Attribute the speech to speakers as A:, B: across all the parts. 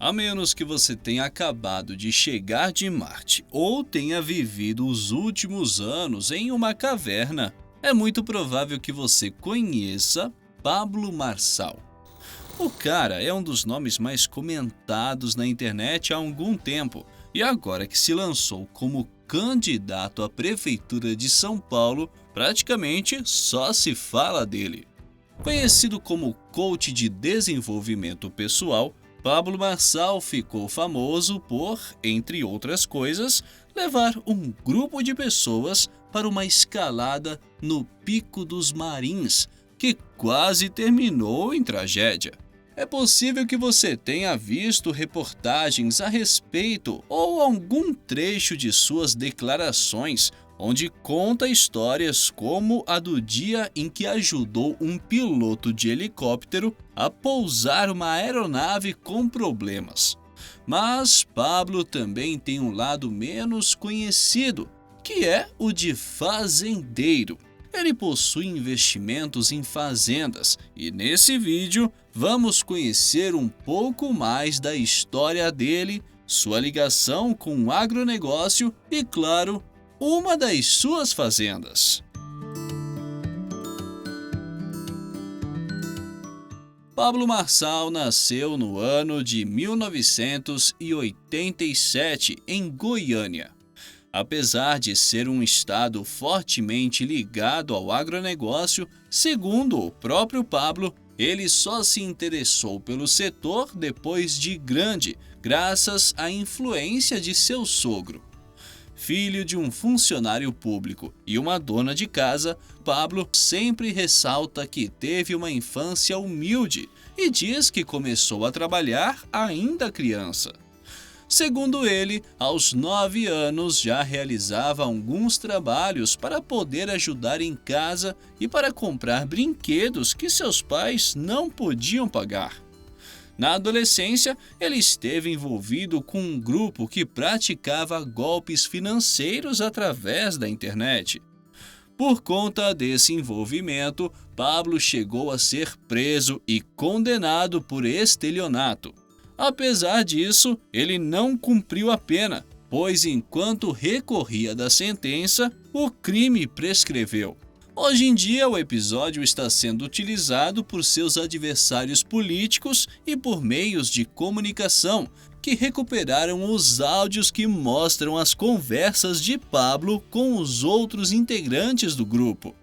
A: A menos que você tenha acabado de chegar de Marte ou tenha vivido os últimos anos em uma caverna, é muito provável que você conheça Pablo Marçal. O cara é um dos nomes mais comentados na internet há algum tempo, e agora que se lançou como candidato à prefeitura de São Paulo, praticamente só se fala dele. Conhecido como coach de desenvolvimento pessoal, Pablo Marçal ficou famoso por, entre outras coisas, levar um grupo de pessoas para uma escalada no Pico dos Marins, que quase terminou em tragédia. É possível que você tenha visto reportagens a respeito ou algum trecho de suas declarações, onde conta histórias como a do dia em que ajudou um piloto de helicóptero a pousar uma aeronave com problemas. Mas Pablo também tem um lado menos conhecido, que é o de fazendeiro. Ele possui investimentos em fazendas e nesse vídeo vamos conhecer um pouco mais da história dele, sua ligação com o agronegócio e, claro, uma das suas fazendas. Pablo Marçal nasceu no ano de 1987 em Goiânia. Apesar de ser um estado fortemente ligado ao agronegócio, segundo o próprio Pablo, ele só se interessou pelo setor depois de grande, graças à influência de seu sogro. Filho de um funcionário público e uma dona de casa, Pablo sempre ressalta que teve uma infância humilde e diz que começou a trabalhar ainda criança. Segundo ele, aos 9 anos já realizava alguns trabalhos para poder ajudar em casa e para comprar brinquedos que seus pais não podiam pagar. Na adolescência, ele esteve envolvido com um grupo que praticava golpes financeiros através da internet. Por conta desse envolvimento, Pablo chegou a ser preso e condenado por estelionato. Apesar disso, ele não cumpriu a pena, pois enquanto recorria da sentença, o crime prescreveu. Hoje em dia, o episódio está sendo utilizado por seus adversários políticos e por meios de comunicação, que recuperaram os áudios que mostram as conversas de Pablo com os outros integrantes do grupo.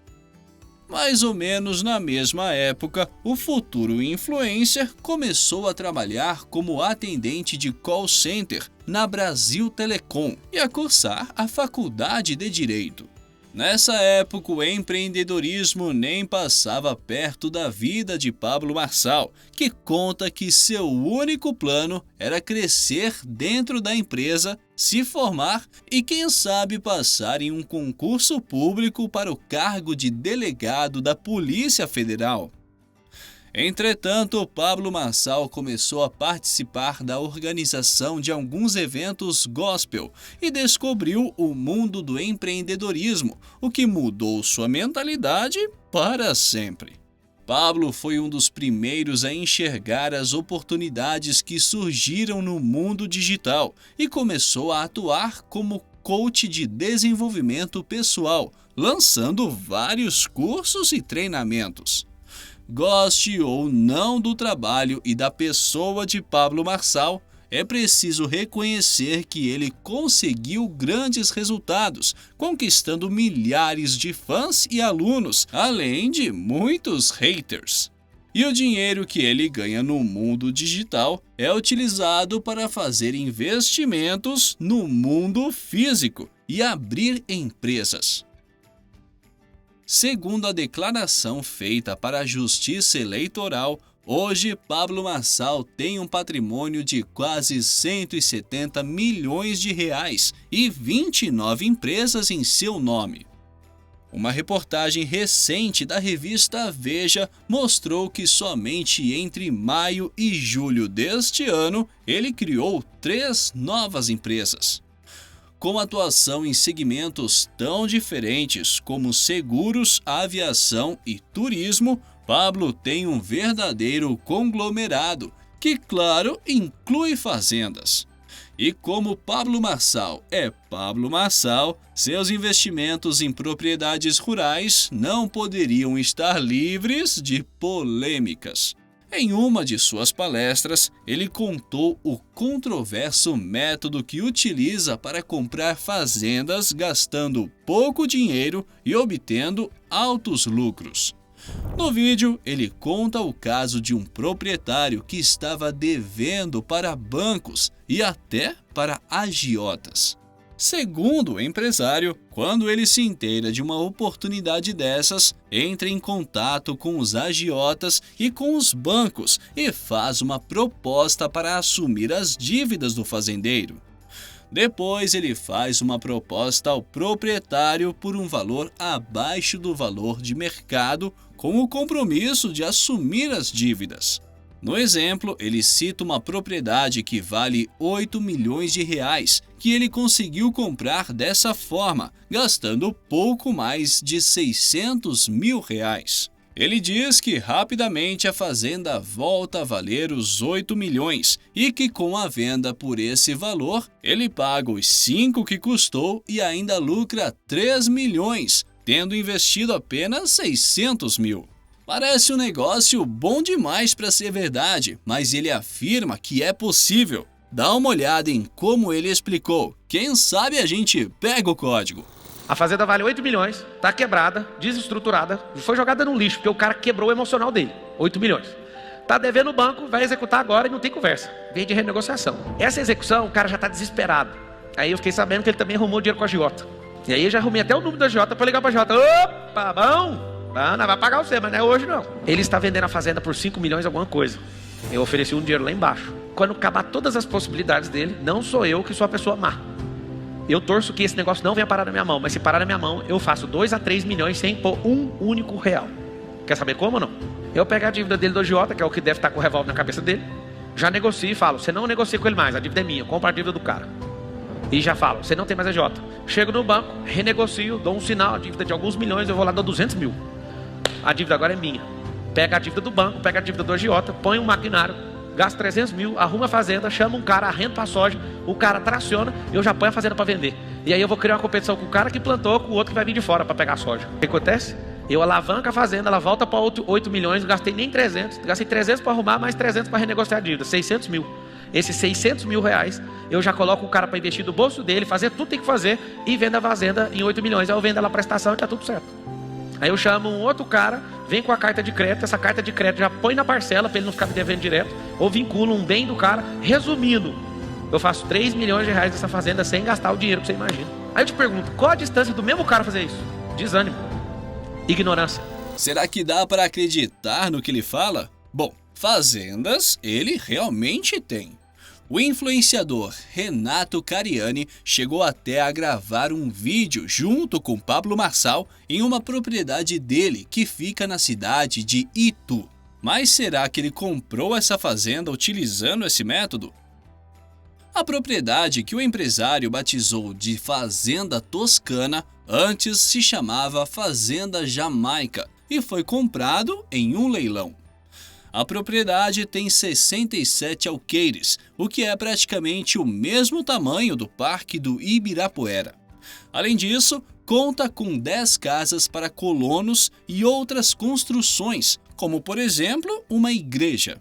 A: Mais ou menos na mesma época, o futuro influencer começou a trabalhar como atendente de call center na Brasil Telecom e a cursar a faculdade de Direito. Nessa época, o empreendedorismo nem passava perto da vida de Pablo Marçal, que conta que seu único plano era crescer dentro da empresa, se formar e, quem sabe, passar em um concurso público para o cargo de delegado da Polícia Federal. Entretanto, Pablo Marçal começou a participar da organização de alguns eventos gospel e descobriu o mundo do empreendedorismo, o que mudou sua mentalidade para sempre. Pablo foi um dos primeiros a enxergar as oportunidades que surgiram no mundo digital e começou a atuar como coach de desenvolvimento pessoal, lançando vários cursos e treinamentos. Goste ou não do trabalho e da pessoa de Pablo Marçal, é preciso reconhecer que ele conseguiu grandes resultados, conquistando milhares de fãs e alunos, além de muitos haters. E o dinheiro que ele ganha no mundo digital é utilizado para fazer investimentos no mundo físico e abrir empresas. Segundo a declaração feita para a Justiça Eleitoral, hoje Pablo Marçal tem um patrimônio de quase 170 milhões de reais e 29 empresas em seu nome. Uma reportagem recente da revista Veja mostrou que somente entre maio e julho deste ano ele criou 3 novas empresas. Com atuação em segmentos tão diferentes como seguros, aviação e turismo, Pablo tem um verdadeiro conglomerado que, claro, inclui fazendas. E como Pablo Marçal é Pablo Marçal, seus investimentos em propriedades rurais não poderiam estar livres de polêmicas. Em uma de suas palestras, ele contou o controverso método que utiliza para comprar fazendas gastando pouco dinheiro e obtendo altos lucros. No vídeo, ele conta o caso de um proprietário que estava devendo para bancos e até para agiotas. Segundo o empresário, quando ele se inteira de uma oportunidade dessas, entra em contato com os agiotas e com os bancos e faz uma proposta para assumir as dívidas do fazendeiro. Depois ele faz uma proposta ao proprietário por um valor abaixo do valor de mercado, com o compromisso de assumir as dívidas. No exemplo, ele cita uma propriedade que vale 8 milhões de reais, que ele conseguiu comprar dessa forma, gastando pouco mais de 600 mil reais. Ele diz que rapidamente a fazenda volta a valer os 8 milhões e que com a venda por esse valor, ele paga os 5 que custou e ainda lucra 3 milhões, tendo investido apenas 600 mil. Parece um negócio bom demais para ser verdade, mas ele afirma que é possível. Dá uma olhada em como ele explicou. Quem sabe a gente pega o código.
B: A fazenda vale 8 milhões, tá quebrada, desestruturada, foi jogada no lixo, porque o cara quebrou o emocional dele. 8 milhões. Tá devendo o banco, vai executar agora e não tem conversa. Vem de renegociação. Essa execução, o cara já tá desesperado. Aí eu fiquei sabendo que ele também arrumou dinheiro com a agiota. E aí eu já arrumei até o número da agiota para ligar pra agiota. Opa, bom? Não vai pagar você, mas não é hoje não. Ele está vendendo a fazenda por 5 milhões alguma coisa. Eu ofereci um dinheiro lá embaixo. Quando acabar todas as possibilidades dele, não sou eu que sou a pessoa má. Eu torço que esse negócio não venha parar na minha mão, mas se parar na minha mão, eu faço 2 a 3 milhões sem pôr um único real. Quer saber como ou não? Eu pego a dívida dele do agiota, que é o que deve estar com o revólver na cabeça dele, já negocio e falo, você não negocia com ele mais, a dívida é minha, eu compro a dívida do cara. E já falo, você não tem mais agiota. Chego no banco, renegocio, dou um sinal, a dívida de alguns milhões, eu vou lá, dou 200 mil. A dívida agora é minha. Pega a dívida do banco, pega a dívida do agiota, põe um maquinário, gasta 300 mil, arruma a fazenda, chama um cara, arrenda a soja, o cara traciona, eu já ponho a fazenda para vender. E aí eu vou criar uma competição com o cara que plantou, com o outro que vai vir de fora para pegar a soja. O que acontece? Eu alavanco a fazenda, ela volta para 8 milhões, não gastei nem 300, gastei 300 para arrumar, mais 300 para renegociar a dívida, 600 mil. Esses 600 mil reais, eu já coloco o cara para investir do bolso dele, fazer tudo que tem que fazer e vendo a fazenda em 8 milhões. Aí eu vendo ela a prestação e tá tudo certo. Aí eu chamo um outro cara, vem com a carta de crédito, essa carta de crédito já põe na parcela para ele não ficar me devendo direto, ou vincula um bem do cara. Resumindo, eu faço 3 milhões de reais dessa fazenda sem gastar o dinheiro que você imagina. Aí eu te pergunto, qual a distância do mesmo cara fazer isso? Desânimo, ignorância.
A: Será que dá para acreditar no que ele fala? Bom, fazendas ele realmente tem. O influenciador Renato Cariani chegou até a gravar um vídeo junto com Pablo Marçal em uma propriedade dele que fica na cidade de Itu. Mas será que ele comprou essa fazenda utilizando esse método? A propriedade que o empresário batizou de Fazenda Toscana antes se chamava Fazenda Jamaica e foi comprado em um leilão. A propriedade tem 67 alqueires, o que é praticamente o mesmo tamanho do Parque do Ibirapuera. Além disso, conta com 10 casas para colonos e outras construções, como por exemplo uma igreja.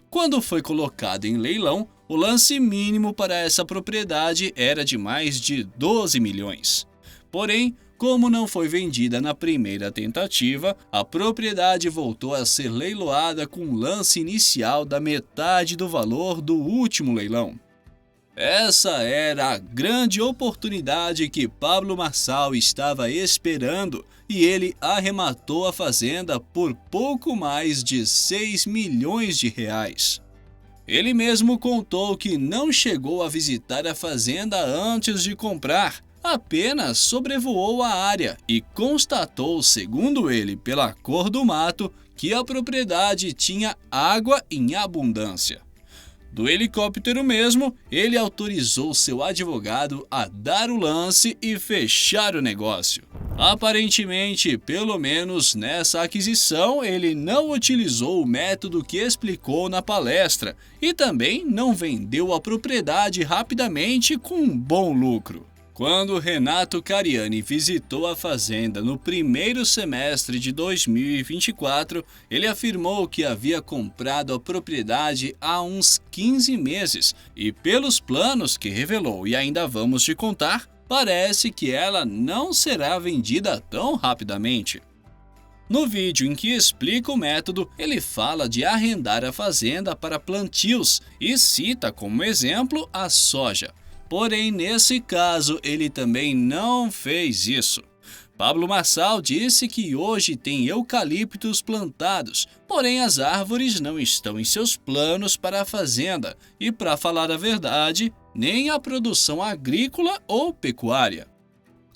A: Quando foi colocado em leilão, o lance mínimo para essa propriedade era de mais de 12 milhões. Porém, como não foi vendida na primeira tentativa, a propriedade voltou a ser leiloada com um lance inicial da metade do valor do último leilão. Essa era a grande oportunidade que Pablo Marçal estava esperando e ele arrematou a fazenda por pouco mais de 6 milhões de reais. Ele mesmo contou que não chegou a visitar a fazenda antes de comprar, apenas sobrevoou a área e constatou, segundo ele, pela cor do mato, que a propriedade tinha água em abundância. Do helicóptero mesmo, ele autorizou seu advogado a dar o lance e fechar o negócio. Aparentemente, pelo menos nessa aquisição, ele não utilizou o método que explicou na palestra e também não vendeu a propriedade rapidamente com um bom lucro. Quando Renato Cariani visitou a fazenda no primeiro semestre de 2024, ele afirmou que havia comprado a propriedade há uns 15 meses e, pelos planos que revelou e ainda vamos te contar, parece que ela não será vendida tão rapidamente. No vídeo em que explica o método, ele fala de arrendar a fazenda para plantios e cita como exemplo a soja. Porém, nesse caso, ele também não fez isso. Pablo Marçal disse que hoje tem eucaliptos plantados, porém as árvores não estão em seus planos para a fazenda e, para falar a verdade, nem a produção agrícola ou pecuária.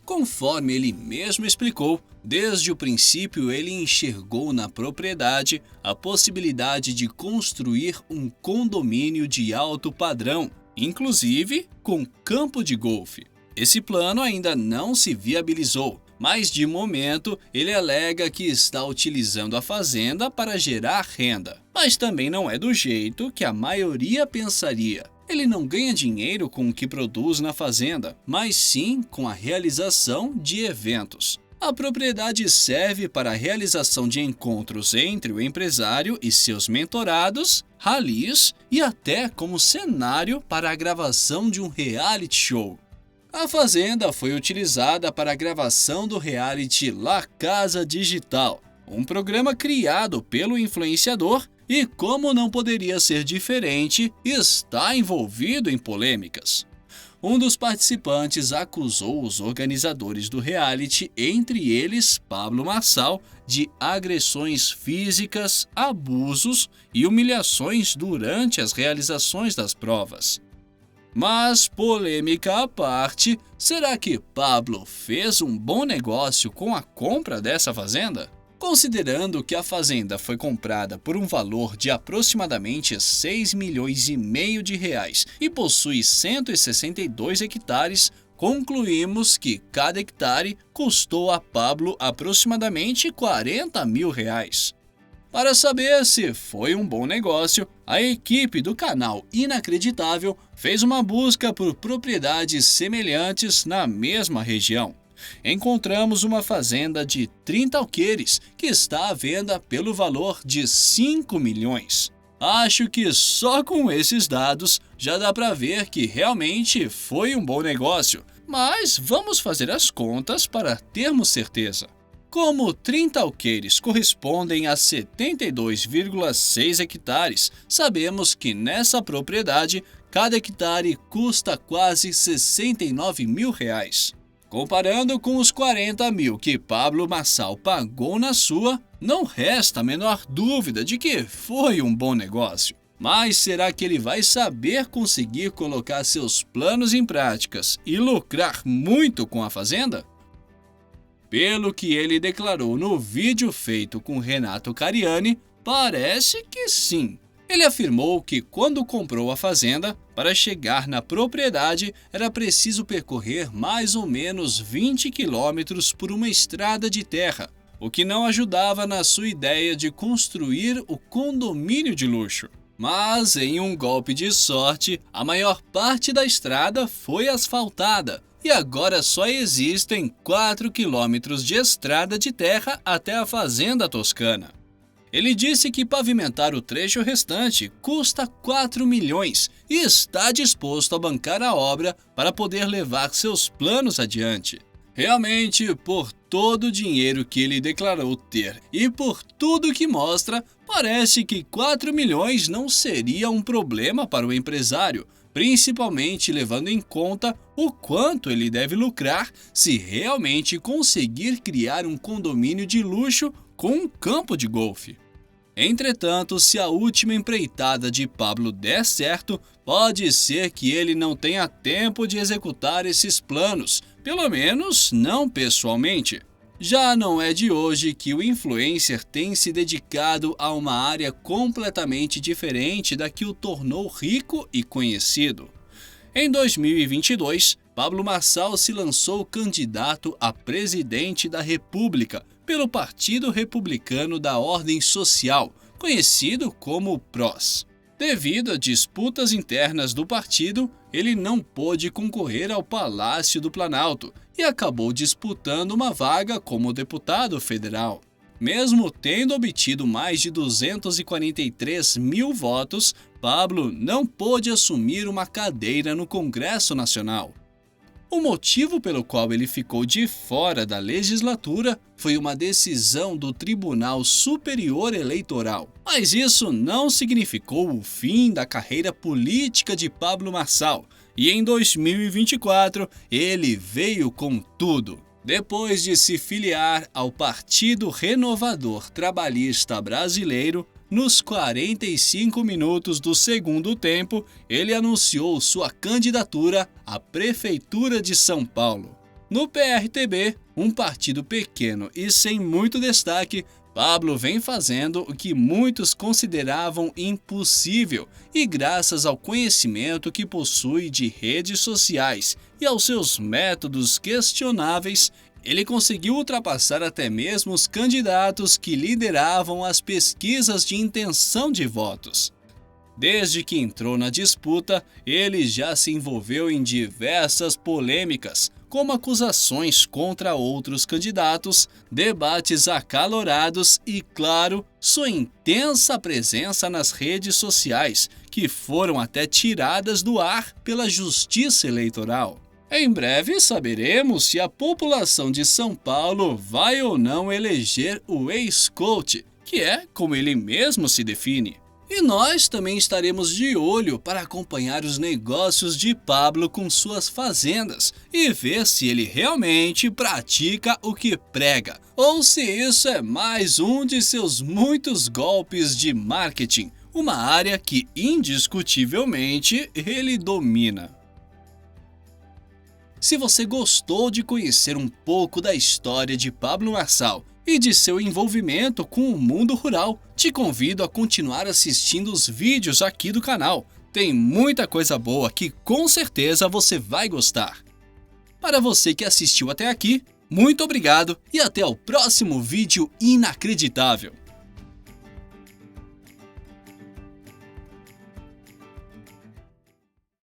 A: Conforme ele mesmo explicou, desde o princípio ele enxergou na propriedade a possibilidade de construir um condomínio de alto padrão, inclusive com campo de golfe. Esse plano ainda não se viabilizou, mas de momento ele alega que está utilizando a fazenda para gerar renda. Mas também não é do jeito que a maioria pensaria. Ele não ganha dinheiro com o que produz na fazenda, mas sim com a realização de eventos. A propriedade serve para a realização de encontros entre o empresário e seus mentorados, ralis e até como cenário para a gravação de um reality show. A fazenda foi utilizada para a gravação do reality La Casa Digital, um programa criado pelo influenciador e, como não poderia ser diferente, está envolvido em polêmicas. Um dos participantes acusou os organizadores do reality, entre eles Pablo Marçal, de agressões físicas, abusos e humilhações durante as realizações das provas. Mas, polêmica à parte, será que Pablo fez um bom negócio com a compra dessa fazenda? Considerando que a fazenda foi comprada por um valor de aproximadamente 6 milhões e meio de reais e possui 162 hectares, concluímos que cada hectare custou a Pablo aproximadamente 40 mil reais. Para saber se foi um bom negócio, a equipe do canal Inacreditável fez uma busca por propriedades semelhantes na mesma região. Encontramos uma fazenda de 30 alqueires que está à venda pelo valor de 5 milhões. Acho que só com esses dados já dá para ver que realmente foi um bom negócio, mas vamos fazer as contas para termos certeza. Como 30 alqueires correspondem a 72,6 hectares, sabemos que nessa propriedade cada hectare custa quase 69 mil reais. Comparando com os 40 mil que Pablo Marçal pagou na sua, não resta a menor dúvida de que foi um bom negócio. Mas será que ele vai saber conseguir colocar seus planos em práticas e lucrar muito com a fazenda? Pelo que ele declarou no vídeo feito com Renato Cariani, parece que sim. Ele afirmou que quando comprou a fazenda, para chegar na propriedade era preciso percorrer mais ou menos 20 quilômetros por uma estrada de terra, o que não ajudava na sua ideia de construir o condomínio de luxo. Mas, em um golpe de sorte, a maior parte da estrada foi asfaltada e agora só existem 4 quilômetros de estrada de terra até a fazenda toscana. Ele disse que pavimentar o trecho restante custa 4 milhões e está disposto a bancar a obra para poder levar seus planos adiante. Realmente, por todo o dinheiro que ele declarou ter e por tudo que mostra, parece que 4 milhões não seria um problema para o empresário, principalmente levando em conta o quanto ele deve lucrar se realmente conseguir criar um condomínio de luxo com um campo de golfe. Entretanto, se a última empreitada de Pablo der certo, pode ser que ele não tenha tempo de executar esses planos, pelo menos não pessoalmente. Já não é de hoje que o influencer tem se dedicado a uma área completamente diferente da que o tornou rico e conhecido. Em 2022, Pablo Marçal se lançou candidato a presidente da República pelo Partido Republicano da Ordem Social, conhecido como PROS. Devido a disputas internas do partido, ele não pôde concorrer ao Palácio do Planalto e acabou disputando uma vaga como deputado federal. Mesmo tendo obtido mais de 243 mil votos, Pablo não pôde assumir uma cadeira no Congresso Nacional. O motivo pelo qual ele ficou de fora da legislatura foi uma decisão do Tribunal Superior Eleitoral. Mas isso não significou o fim da carreira política de Pablo Marçal, e em 2024 ele veio com tudo. Depois de se filiar ao Partido Renovador Trabalhista Brasileiro, nos 45 minutos do segundo tempo, ele anunciou sua candidatura à Prefeitura de São Paulo. No PRTB, um partido pequeno e sem muito destaque, Pablo vem fazendo o que muitos consideravam impossível e, graças ao conhecimento que possui de redes sociais e aos seus métodos questionáveis, ele conseguiu ultrapassar até mesmo os candidatos que lideravam as pesquisas de intenção de votos. Desde que entrou na disputa, ele já se envolveu em diversas polêmicas, como acusações contra outros candidatos, debates acalorados e, claro, sua intensa presença nas redes sociais, que foram até tiradas do ar pela Justiça Eleitoral. Em breve saberemos se a população de São Paulo vai ou não eleger o ex-coach, que é como ele mesmo se define. E nós também estaremos de olho para acompanhar os negócios de Pablo com suas fazendas e ver se ele realmente pratica o que prega, ou se isso é mais um de seus muitos golpes de marketing, uma área que indiscutivelmente ele domina. Se você gostou de conhecer um pouco da história de Pablo Marçal e de seu envolvimento com o mundo rural, te convido a continuar assistindo os vídeos aqui do canal. Tem muita coisa boa que com certeza você vai gostar. Para você que assistiu até aqui, muito obrigado e até o próximo vídeo inacreditável.